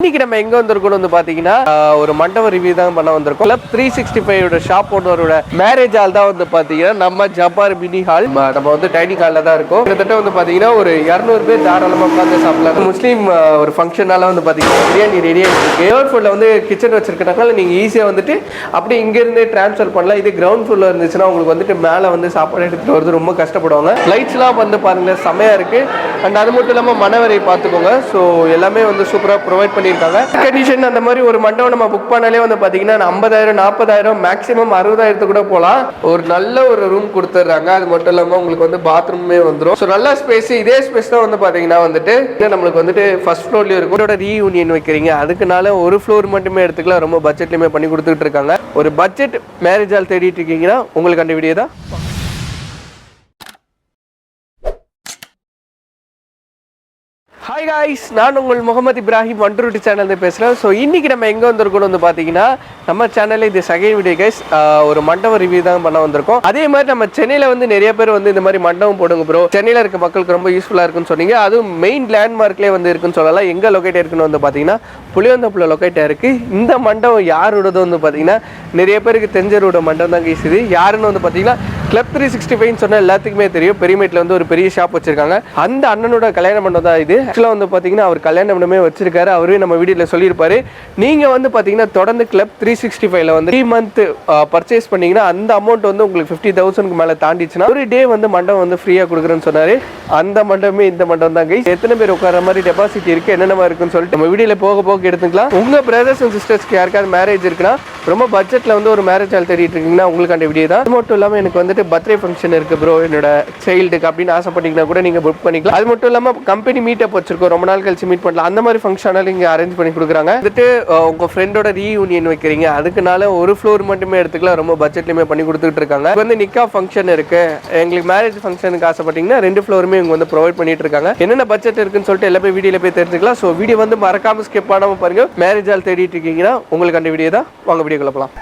இன்னைக்கு நம்ம எங்க வந்திருக்கோம் வந்து பாத்தீங்கன்னா ஒரு மண்டப ரிவ்யூ தான் பண்ண வந்திருக்கோம். கிளப் 365 ஷாப் ஓனரோட மேரேஜ் ஹால் தான் வந்து பாத்தீங்கன்னா நம்ம ஜப்பார் மினி ஹால். நம்ம வந்து டைனிங் ஹால்ல தான் இருக்கோம். கிட்டத்தட்ட வந்து பாத்தீங்கன்னா ஒரு 200 பேர் தாராளமா உட்கார்ந்து சாப்பிடலாம். முஸ்லீம் ஒரு ஃபங்க்ஷனால வந்து பாத்தீங்கன்னா பிரியாணி ரெடியா இருக்கு. தேர்ட் ஃப்ளோர்ல வந்து கிச்சன் வச்சிருக்கனால நீங்க ஈஸியா வந்துட்டு அப்படியே இங்க இருந்து டிரான்ஸ்ஃபர் பண்ணலாம். இது கிரவுண்ட் ஃப்ளோர்ல இருந்துச்சுன்னா உங்களுக்கு வந்துட்டு மேல வந்து சாப்பாடு எடுத்துட்டு வரது ரொம்ப கஷ்டப்படுவாங்க. லைட்ஸ்லாம் வந்து பாருங்க செமையா இருக்கு. அண்ட் அது மட்டும் இல்லாம மனவரை பார்த்துக்கோங்க. ஸோ எல்லாமே வந்து சூப்பரா ப்ரொவைட் பண்ணியிருக்காங்க. கண்டிஷன் அந்த மாதிரி ஒரு மண்டபம் நம்ம புக் பண்ணாலே வந்து பாத்தீங்கன்னா 50,000 40,000 மேக்ஸிமம் 60,000 கூட போகலாம். ஒரு நல்ல ஒரு ரூம் கொடுத்துட்றாங்க. அது மட்டும் இல்லாம உங்களுக்கு வந்து பாத்ரூமே வந்துடும். ஸோ நல்ல ஸ்பேஸ். இதே ஸ்பேஸ் தான் வந்து பாத்தீங்கன்னா வந்துட்டு நம்மளுக்கு வந்துட்டு ஃபர்ஸ்ட் ஃப்ளோர்லயும் இருக்கும். இதோட ரீயூனியன் வைக்கிறீங்க அதுக்குனால ஒரு ஃப்ளோர் மட்டுமே எடுத்துக்கலாம். ரொம்ப பட்ஜெட்லயுமே பண்ணி கொடுத்துட்டு இருக்காங்க. ஒரு பட்ஜெட் மேரேஜ் ஹால் தேடிட்டு இருக்கீங்கன்னா உங்களுக்கு அந்த வீடியோ தான். ஹாய் காய்ஸ், நான் உங்கள் முகமது இப்ராஹிம் வண்டூருட்டி சேனல் பேசுகிறேன். ஸோ இன்றைக்கி நம்ம எங்கே வந்திருக்கோம் வந்து பார்த்தீங்கன்னா நம்ம சேனலில் இது செகண்ட் வீடியோ கைஸ். ஒரு மண்டபம் ரிவ்யூ தான் பண்ண வந்திருக்கோம். அதே மாதிரி நம்ம சென்னையில் வந்து நிறைய பேர் வந்து இந்த மாதிரி மண்டபம் போடுங்க ப்ரோ, சென்னையில் இருக்க மக்களுக்கு ரொம்ப யூஸ்ஃபுல்லாக இருக்குன்னு சொன்னீங்க. அதுவும் மெயின் லேண்ட்மார்க்லேயே வந்து இருக்குன்னு சொல்லலாம். எங்கே லொக்கேட் இருக்குன்னு வந்து பார்த்தீங்கன்னா புளியந்தோப்பில் லொக்கேட்டாக இருக்குது. இந்த மண்டபம் யாரோடது வந்து பார்த்தீங்கன்னா நிறைய பேருக்கு தெரிஞ்சரோட மண்டபம் தான் கைஸ். இது யாருன்னு வந்து பார்த்தீங்கன்னா கிளப் 365 சொன்னால் எல்லாத்துக்குமே தெரியும். பெரியமேட்டில் வந்து ஒரு பெரிய ஷாப் வச்சிருக்காங்க. அந்த அண்ணனோட கல்யாண மண்டபம் தான் இது. ஆக்சுவலாக வந்து பார்த்தீங்கன்னா அவர் கல்யாண மண்டபமே வச்சிருக்காரு. அவரே நம்ம வீடியோவில் சொல்லியிருப்பாரு. நீங்கள் வந்து பார்த்தீங்கன்னா தொடர்ந்து கிளப் 365 வந்து 3 மந்த் பர்ச்சேஸ் பண்ணீங்கன்னா அந்த அமௌண்ட் வந்து உங்களுக்கு 50,000க்கு மேலே தாண்டிச்சுன்னா ஒரு டே வந்து மண்டபம் வந்து ஃப்ரீயாக கொடுக்குறேன்னு சொன்னார். அந்த மண்டபமே இந்த மண்டபம் தான் கைஸ். எத்தனை பேர் உட்கார மாதிரி டெபாசிட் இருக்குது என்னென்ன இருக்குன்னு சொல்லிட்டு நம்ம வீடியோவில் போக போக எடுத்துக்கலாம். உங்கள் பிரதர்ஸ் அண்ட் சிஸ்டர்ஸ்க்கு யாருக்காவது மேரேஜ் இருக்குன்னா ரொம்ப பட்ஜெட்டில் வந்து ஒரு மேரேஜ் ஹால் தேடிட்டு இருக்கீங்கன்னா உங்களுக்கு அந்த வீடியோ தான். அது மட்டும் இல்லாமல் எனக்கு வந்துட்டு பர்த்டே ஃபங்க்ஷன் இருக்குது ப்ரோ என்னோட சைல்டுக்கு அப்படின்னு ஆசைப்பட்டீங்கன்னா கூட நீங்கள் புக் பண்ணிக்கலாம். அது மட்டும் இல்லாமல் கம்பெனி மீட்டப் வச்சிருக்கோம், ரொம்ப நாள் கழிச்சு மீட் பண்ணலாம். அந்த மாதிரி ஃபங்க்ஷனால இங்கே அரேஞ்ச் பண்ணி கொடுக்குறாங்க. வந்துட்டு உங்கள் ஃப்ரெண்டோட ரீயூனியன் வைக்கிறீங்க அதுக்குனால ஒரு ஃப்ளோர் மட்டுமே எடுத்துக்கலாம். ரொம்ப பட்ஜெட்லையுமே பண்ணி கொடுத்துட்டு இருக்காங்க. வந்து நிக்கா ஃபங்க்ஷன் இருக்கு, எங்களுக்கு மேரேஜ் ஃபங்க்ஷனுக்கு ஆசைப்பட்டீங்கன்னா 2 ஃப்ளோருமே இவங்க வந்து ப்ரொவைட் பண்ணிட்டு இருக்காங்க. என்னென்ன பட்ஜெட் இருக்குன்னு சொல்லிட்டு எல்லாமே வீடியோல போய் தெரிஞ்சுக்கலாம். ஸோ வீடியோ வந்து மறக்காம ஸ்கிப் பண்ணாமல் பாருங்க. மேரேஜ் ஹால் தேடிட்டு இருக்கீங்கன்னா உங்களுக்கு அந்த வீடியோ தான். வாங்க வீடியோ போகலாம்.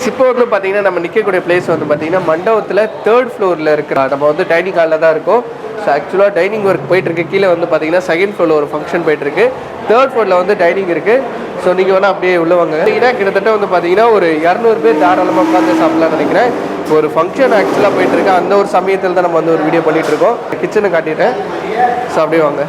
இப்போ வந்து பார்த்தீங்கன்னா நம்ம நிற்கக்கூடிய பிளேஸ் வந்து பார்த்தீங்கன்னா மண்டபத்தில் 3rd ஃப்ளோரில் இருக்கிற நம்ம வந்து டைனிங் ஹாலில் தான் இருக்கும். ஸோ ஆக்சுவலாக டைனிங் ஒர்க் போயிட்டுருக்கு. கீழே வந்து பார்த்தீங்கன்னா 2nd ஃப்ளோரில் ஒரு ஃபங்க்ஷன் போயிட்டுருக்கு. 3rd ஃப்ளோரில் வந்து டைனிங் இருக்குது. ஸோ நீங்கள் வேணால் அப்படியே உள்ள வாங்க. கிட்டத்தட்ட வந்து பார்த்தீங்கன்னா ஒரு 200 பேர் தாராளமாக உட்காந்து சாப்பிடலாம்னு நினைக்கிறேன். ஒரு ஃபங்க்ஷன் ஆக்சுவலாக போயிட்டுருக்கு. அந்த ஒரு சமயத்தில் தான் நம்ம வந்து ஒரு வீடியோ பண்ணிகிட்ருக்கோம். கிச்சனை காட்டிட்டேன். ஸோ அப்படியே வாங்க.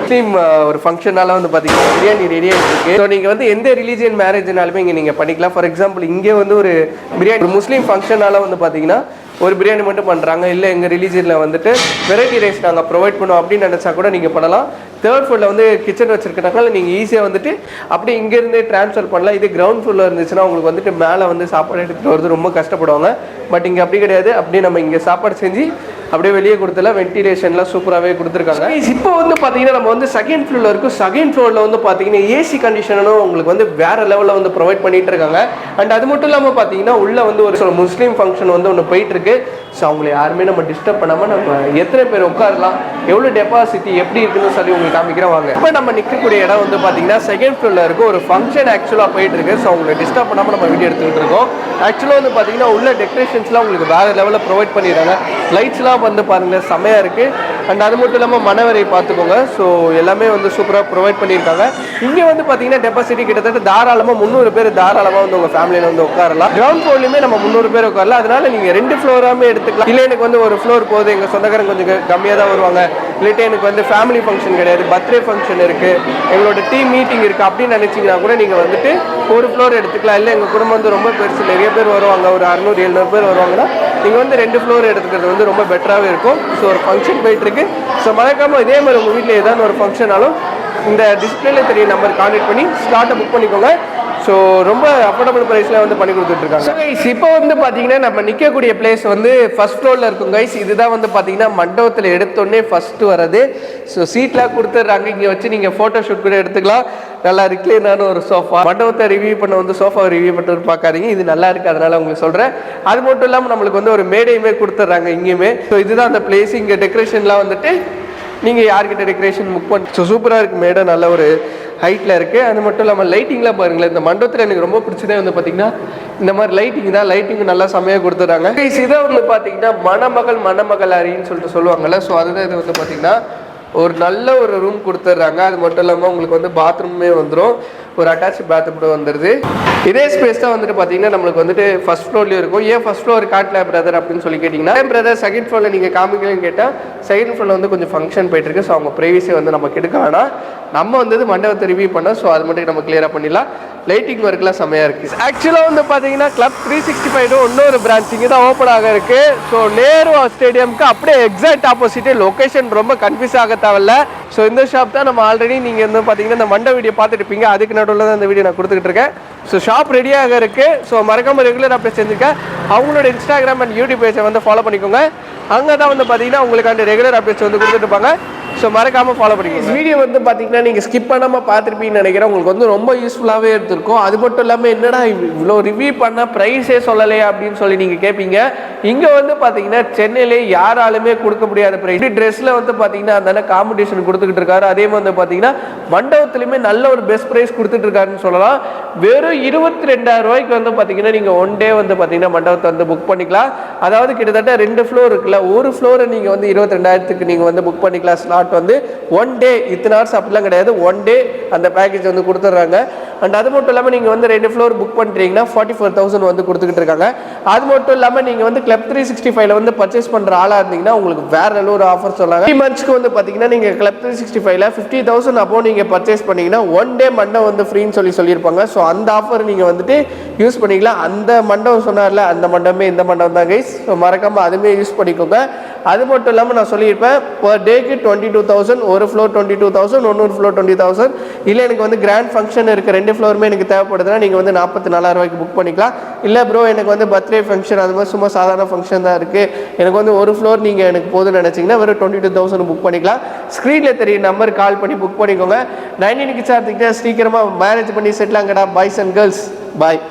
முஸ்லீம் ஒரு ஃபங்க்ஷனால வந்து பார்த்தீங்கன்னா பிரியாணி ரெடியாக இருக்குது. ஸோ நீங்கள் வந்து எந்த ரிலீஜியன் மேரேஜ்னாலுமே இங்கே நீங்கள் பண்ணிக்கலாம். ஃபார் எக்ஸாம்பிள் இங்கே வந்து ஒரு பிரியாணி ஒரு முஸ்லீம் ஃபங்க்ஷனால வந்து பார்த்தீங்கன்னா ஒரு பிரியாணி மட்டும் பண்ணுறாங்க, இல்லை எங்கள் ரிலீஜியனில் வந்துட்டு வெரைட்டி ரைஸ் நாங்கள் ப்ரொவைட் பண்ணுவோம் அப்படின்னு நினச்சா கூட நீங்கள் பண்ணலாம். 3rd ஃப்ளோரில் வந்து கிச்சன் வச்சிருக்கனால நீங்கள் ஈஸியாக வந்துட்டு அப்படியே இங்கேருந்து ட்ரான்ஸ்ஃபர் பண்ணலாம். இது கிரவுண்ட் ஃப்ளோரில் இருந்துச்சுன்னா உங்களுக்கு வந்துட்டு மேலே வந்து சாப்பாடு எடுத்துகிட்டு வரது ரொம்ப கஷ்டப்படுவாங்க. பட் இங்கே அப்படி கிடையாது. அப்படியே நம்ம இங்கே சாப்பாடு செஞ்சு அப்படியே வெளியே கொடுத்துலாம் வென்டிலேஷன்லாம் சூப்பராகவே கொடுத்துருக்காங்க. இப்போ வந்து பார்த்தீங்கன்னா நம்ம வந்து 2nd ஃப்ளோரில் இருக்கும். 2nd ஃப்ளோரில் வந்து பார்த்தீங்கன்னா ஏசி கண்டிஷனும் உங்களுக்கு வந்து வேறு லெவலில் வந்து ப்ரொவைட் பண்ணிட்டு இருக்காங்க. அண்ட் அது மட்டும் இல்லாமல் பார்த்தீங்கன்னா உள்ளே வந்து ஒரு முஸ்லீம் ஃபங்க்ஷன் வந்து ஒன்று போயிட்டு இருக்கு. ஸோ அவங்களை யாருமே நம்ம டிஸ்டர்ப் பண்ணாமல் நம்ம எத்தனை பேர் உட்காரலாம், எவ்வளோ டெபாசிட்டி எப்படி இருக்குன்னு சொல்லி உங்களுக்கு காமிக்கிறேன் வாங்க. இப்போ நம்ம நிற்கக்கூடிய இடம் வந்து பார்த்தீங்கன்னா 2nd ஃப்ளோரில் இருக்கும். ஒரு ஃபங்க்ஷன் ஆக்சுவலாக போயிட்டு இருக்கு. ஸோ அவங்களை டிஸ்டர்ப் பண்ணாமல் நம்ம வீடியோ எடுத்துக்கிட்டு இருக்கோம். ஆக்சுவலாக வந்து பார்த்தீங்கன்னா உள்ள டெக்கரேஷன்ஸ்லாம் உங்களுக்கு வேறு லெவலில் ப்ரொவைட் பண்ணிடுறாங்க. லைட்ஸ்லாம் வந்து பாருங்கள் செமையாக இருக்குது. அண்ட் அது மட்டும் இல்லாமல் மனவரை பார்த்துக்கோங்க. ஸோ எல்லாமே வந்து சூப்பராக ப்ரொவைட் பண்ணியிருக்காங்க. இங்கே வந்து பார்த்தீங்கன்னா டெபாசிட்டி கிட்டத்தட்ட தாராளமாக 300 பேர் தாராளமாக வந்து உங்கள் ஃபேமிலியில் வந்து உட்காரலாம். கிரவுண்ட் ஃப்ளோர்லையுமே நம்ம 300 பேர் உட்காரலாம். அதனால நீங்கள் 2 ஃப்ளோராமே எடுத்துக்கலாம். இல்லை எனக்கு வந்து ஒரு ஃப்ளோர் போகுது, எங்கள் சொந்தக்காரங்க கொஞ்சம் கம்மியாக தான் வருவாங்க, இல்லாட்டி எனக்கு வந்து ஃபேமிலி ஃபங்க்ஷன் கிடையாது, பர்த்டே ஃபங்க்ஷன் இருக்குது, எங்களோட டீம் மீட்டிங் இருக்குது அப்படின்னு நினச்சிங்கன்னா கூட நீங்கள் வந்துட்டு ஒரு ஃப்ளோர் எடுத்துக்கலாம். இல்லை எங்கள் குடும்பம் வந்து ரொம்ப பெருசு, நிறைய பேர் வருவாங்க, ஒரு 600-700 பேர் வருவாங்கன்னா நீங்கள் வந்து 2 ஃப்ளோர் எடுத்துக்கிறது வந்து ரொம்ப பெட்டராகவே இருக்கும். ஸோ ஒரு ஃபங்க்ஷன் போயிட்டுருக்கு. ஸோ மறக்காமல் இதே மாதிரி உங்கள் வீட்டில் ஏதாவது ஒரு ஃபங்க்ஷனாலும் இந்த டிஸ்பிளேல தெரிய நம்பர் கான்டெக்ட் பண்ணி ஸ்லாட்டை புக் பண்ணிக்கோங்க. ஸோ ரொம்ப அஃபோர்டபுள் ப்ரைஸில் வந்து பண்ணி கொடுத்துட்ருக்காங்க. கைஸ் இப்போ வந்து பார்த்தீங்கன்னா நம்ம நிற்கக்கூடிய பிளேஸ் வந்து 1st ஃப்ளோரில் இருக்கும் கைஸ். இதுதான் வந்து பார்த்தீங்கன்னா மண்டபத்தில் எடுத்தோடனே ஃபஸ்ட்டு வர்றது. ஸோ சீட்லாம் கொடுத்துட்றாங்க. இங்கே வச்சு நீங்கள் ஃபோட்டோ ஷூட் கூட எடுத்துக்கலாம். நல்லா ரிக்ளைனான ஒரு சோஃபா. மண்டபத்தை ரிவ்யூ பண்ண வந்து சோஃபாவை ரிவ்யூ பண்ணிட்டு பார்க்காதீங்க, இது நல்லா இருக்குது அதனால உங்களுக்கு சொல்கிறேன். அது மட்டும் இல்லாமல் நம்மளுக்கு வந்து ஒரு மேடையுமே கொடுத்துட்றாங்க இங்கேயுமே. ஸோ இதுதான் அந்த பிளேஸ். இங்கே டெக்கரேஷன்லாம் வந்துட்டு நீங்கள் யார்கிட்ட டெக்கரேஷன் புக் பண்ணி ஸோ சூப்பராக இருக்குது. மேடம் நல்ல ஒரு ஹைட்டில் இருக்குது. அது மட்டும் இல்லாமல் லைட்டிங்லாம் பாருங்களேன். இந்த மண்டபத்தில் எனக்கு ரொம்ப பிடிச்சதே வந்து பார்த்தீங்கன்னா இந்த மாதிரி லைட்டிங் தான். லைட்டிங் நல்லா செம்மையாக கொடுத்துட்றாங்க. இதை வந்து பார்த்தீங்கன்னா மணமகள் அறைன்னு சொல்லிட்டு சொல்லுவாங்கள்ல. ஸோ அதுதான் இது வந்து பார்த்தீங்கன்னா ஒரு நல்ல ஒரு ரூம் கொடுத்துட்றாங்க. அது மட்டும் இல்லாமல் உங்களுக்கு வந்து பாத்ரூமே வந்துடும், ஒரு அட்டாச் பாத்ரூம் கூட வந்துடுது. இதே ஸ்பேஸ் தான் வந்துட்டு பார்த்தீங்கன்னா நம்மளுக்கு வந்துட்டு ஃபர்ஸ்ட் ஃப்ளோர்லேயும் இருக்கும். ஏன் ஃபர்ஸ்ட் ஃப்ளோர் காட்டல பிரதர் அப்படின்னு சொல்லி கேட்டிங்கன்னா, பிரதர் செகண்ட் ஃப்ளோரில் நீங்கள் காமிக்கலன்னு கேட்டால் செகண்ட் ஃப்ளோரில் வந்து கொஞ்சம் ஃபங்க்ஷன் போயிட்டுருக்கு. ஸோ அவங்க ப்ரைவசியை வந்து நம்ம கெடுக்க வேணாம். நம்ம வந்து மண்டபத்தை ரிவ்யூ பண்ணோம். ஸோ அது மட்டும் நம்ம கிளியராக பண்ணிடலாம். லைட்டிங் ஒர்க்லாம் செம்மையாக இருக்குது. ஆக்சுவலாக வந்து பார்த்தீங்கன்னா கிளப் 365 இன்னொரு பிரான்ச் இங்கே தான் ஓப்பன் ஆக இருக்குது. ஸோ நேரு ஸ்டேடியமுக்கு அப்படியே எக்ஸாக்ட் ஆப்போசிட்டே. லொக்கேஷன் ரொம்ப கன்ஃபியூஸ் ஆக தேவையில்ல. ஸோ இந்த ஷாப் தான் நம்ம ஆல்ரெடி நீங்கள் வந்து பார்த்தீங்கன்னா இந்த மண்டப வீடியோ பார்த்துருப்பீங்க. அதுக்கு நடுவில் தான் இந்த வீடியோ நான் கொடுத்துக்கிட்டு இருக்கேன். ஸோ ஷாப் ரெடியாக இருக்குது. ஸோ மறக்காமல் ரெகுலர் அப்டேட் செஞ்சுருக்கேன். அவங்களோட இன்ஸ்டாகிராம் அண்ட் யூடியூப் பேஜை வந்து ஃபாலோ பண்ணிக்கோங்க. அங்கே தான் வந்து பார்த்தீங்கன்னா உங்களுக்கு ரெகுலர் அப்டேட்ஸ் வந்து கொடுத்துட்டு இருப்பாங்க. ஸோ மறக்காமல் ஃபாலோ பண்ணிக்கோங்க. வீடியோ வந்து பார்த்தீங்கன்னா நீங்கள் ஸ்கிப் பண்ணாமல் பார்த்துருப்பீங்கன்னு நினைக்கிறேன். உங்களுக்கு வந்து ரொம்ப யூஸ்ஃபுல்லாகவே இருந்திருக்கும். அது மட்டும் இல்லாமல் என்னடா இவ்வளோ ரிவ்யூ பண்ணால் ப்ரைஸே சொல்லலையே அப்படின்னு சொல்லி நீங்கள் கேட்பீங்க. இங்கே வந்து பார்த்தீங்கன்னா சென்னையிலே யாராலுமே கொடுக்க முடியாத ப்ரைஸ். ட்ரெஸ்ஸில் வந்து பார்த்தீங்கன்னா அதனால காம்படிஷன் கொடுத்துக்கிட்டு இருக்காரு. அதே மாதிரி வந்து பார்த்தீங்கன்னா மண்டபத்துலையுமே நல்ல ஒரு பெஸ்ட் ப்ரைஸ் கொடுத்துட்டு இருக்காருன்னு சொல்லலாம். வெறும் 22,000 ரூபாய்க்கு வந்து பார்த்தீங்கன்னா நீங்கள் ஒன் டே வந்து பார்த்தீங்கன்னா மண்டபத்தை வந்து புக் பண்ணிக்கலாம். அதாவது கிட்டத்தட்ட 2 ஃப்ளோர் இருக்குல்ல, ஒரு ஃப்ளோரை நீங்கள் வந்து 22,000க்கு நீங்கள் வந்து புக் பண்ணிக்கலாம். ஸ்லாட் வந்து ஒன் டே, இத்தனை ஹவர்ஸ் அப்படிலாம் கிடையாது, ஒன் டே அந்த பேக்கேஜ் வந்து கொடுத்துட்றாங்க. அண்ட் அது மட்டும் இல்லாமல் நீங்கள் வந்து 2 ஃப்ளோர் புக் பண்ணுறீங்கன்னா 44,000 வந்து கொடுத்துக்கிட்டு இருக்காங்க. அது மட்டும் இல்லாமல் நீங்கள் வந்து கிளப் 365 வந்து பர்ச்சேஸ் பண்ணுற ஆளாக இருந்தீங்கன்னா உங்களுக்கு வேற ஒரு ஆஃபர் சொன்னாங்க. 3 மந்த்ஸ்க்கு வந்து பார்த்தீங்கன்னா நீங்கள் கிளப் 365 50,000 அப்போ நீங்கள் பர்ச்சேஸ் பண்ணீங்கன்னா ஒன் டே மண்டபம் வந்து ஃப்ரீன்னு சொல்லியிருப்பாங்க. ஸோ அந்த ஆஃபர் நீங்கள் வந்துட்டு யூஸ் பண்ணிக்கலாம். அந்த மண்டபம் சொன்னார்ல, அந்த மண்டபமே இந்த மண்டபம் தான் கைஸ். ஸோ மறக்காமல் அதுவுமே யூஸ் பண்ணிக்கோங்க. அது மட்டும் இல்லாமல் நான் சொல்லியிருப்பேன் பர் டேக்கு 22,000, ஒரு ஃப்ளோர் 22,000, இன்னொரு ஃப்ளோர் 20,000. இல்லை எனக்கு வந்து கிராண்ட் ஃபங்க்ஷன் இருக்குது, 2 ஃப்ளோருமே எனக்கு தேவைப்படுதுன்னா நீங்கள் வந்து 44,000 ரூபாய்க்கு புக் பண்ணிக்கலாம். இல்லை ப்ரோ எனக்கு வந்து பர்த்டே ஃபங்க்ஷன் அது மாதிரி சும்மா சாதாரண ஃபங்க்ஷன் தான் இருக்குது, எனக்கு வந்து ஒரு ஃப்ளோர் நீங்கள் எனக்கு போதுன்னு நினச்சிங்கன்னா வெறும் 22,000 புக் பண்ணிக்கலாம். ஸ்க்ரீனில் தெரியும் நம்பர் கால் பண்ணி புக் பண்ணிக்கோங்க. 19 கிட்ஸ் ஆர்த்திக்கிட்ட சீக்கிரமாக மேரேஜ் பண்ணி செட்டில் ஆங்கடா. Boys and girls bye.